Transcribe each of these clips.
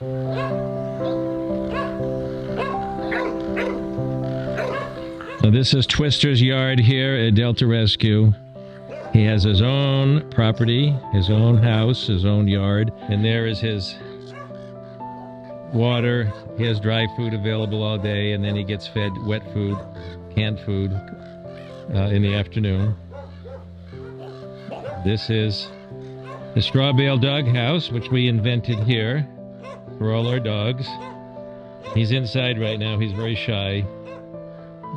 So this is Twister's yard here at Delta Rescue. He has his own property, his own house, his own yard, and there is his water. He has dry food available all day, and then he gets fed wet food, canned food in the afternoon. This is the straw bale dog house, which we invented here for all our dogs. He's inside right now. He's very shy.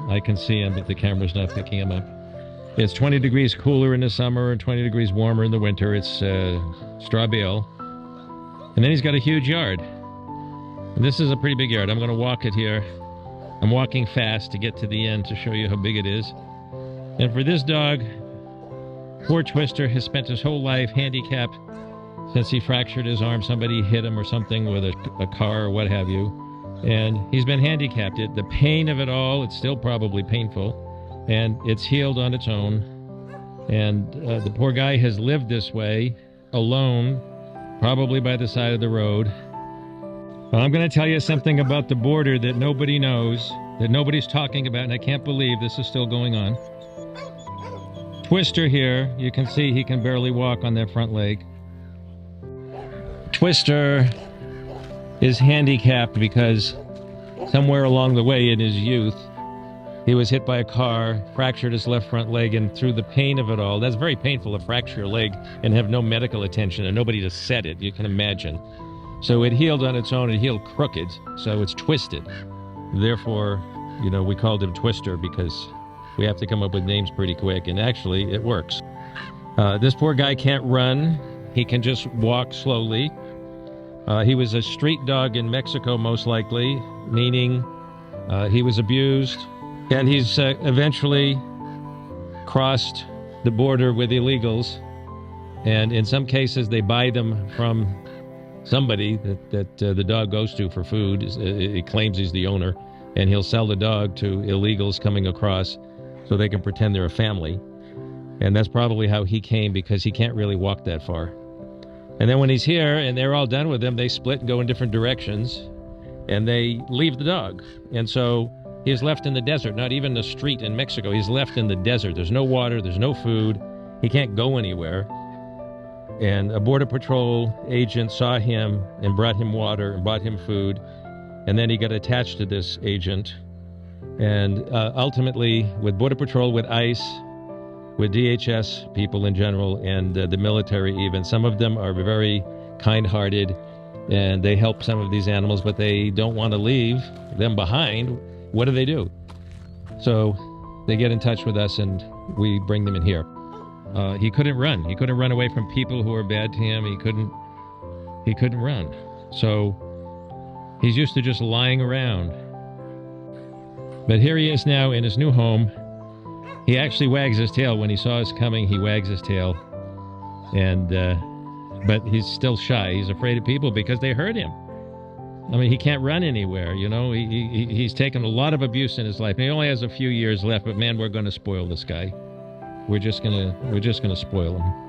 I can see him, but the camera's not picking him up. It's 20 degrees cooler in the summer and 20 degrees warmer in the winter. It's straw bale. And then he's got a huge yard. And this is a pretty big yard. I'm going to walk it here. I'm walking fast to get to the end to show you how big it is. And for this dog, poor Twister has spent his whole life handicapped since he fractured his arm. Somebody hit him or something with a car or what have you. And he's been handicapped. The pain of it all, it's still probably painful. And it's healed on its own. And the poor guy has lived this way, alone, probably by the side of the road. Well, I'm going to tell you something about the border that nobody knows, that nobody's talking about, and I can't believe this is still going on. Twister here, you can see he can barely walk on that front leg. Twister is handicapped because somewhere along the way in his youth, he was hit by a car, fractured his left front leg, and through the pain of it all, that's very painful to fracture your leg and have no medical attention and nobody to set it, you can imagine. So it healed on its own, it healed crooked, so it's twisted. Therefore, you know, we called him Twister because we have to come up with names pretty quick, and actually, it works. This poor guy can't run, he can just walk slowly. He was a street dog in Mexico, most likely, meaning he was abused. And he's eventually crossed the border with illegals. And in some cases, they buy them from somebody that the dog goes to for food. He claims he's the owner. And he'll sell the dog to illegals coming across so they can pretend they're a family. And that's probably how he came, because he can't really walk that far. And then when he's here and they're all done with him, they split and go in different directions. And they leave the dog. And so he's left in the desert, not even the street in Mexico. He's left in the desert. There's no water, there's no food. He can't go anywhere. And a Border Patrol agent saw him and brought him water and brought him food. And then he got attached to this agent. And ultimately, with Border Patrol, with ICE, with DHS people in general, and the military even, some of them are very kind-hearted, and they help some of these animals, but they don't want to leave them behind. What do? So they get in touch with us and we bring them in here. He couldn't run. He couldn't run away from people who were bad to him. He couldn't run. So he's used to just lying around. But here he is now in his new home. He actually wags his tail. When he saw us coming, he wags his tail. And but he's still shy. He's afraid of people because they hurt him. I mean, he can't run anywhere, you know. He's taken a lot of abuse in his life. And he only has a few years left, but man, we're going to spoil this guy. We're just gonna spoil him.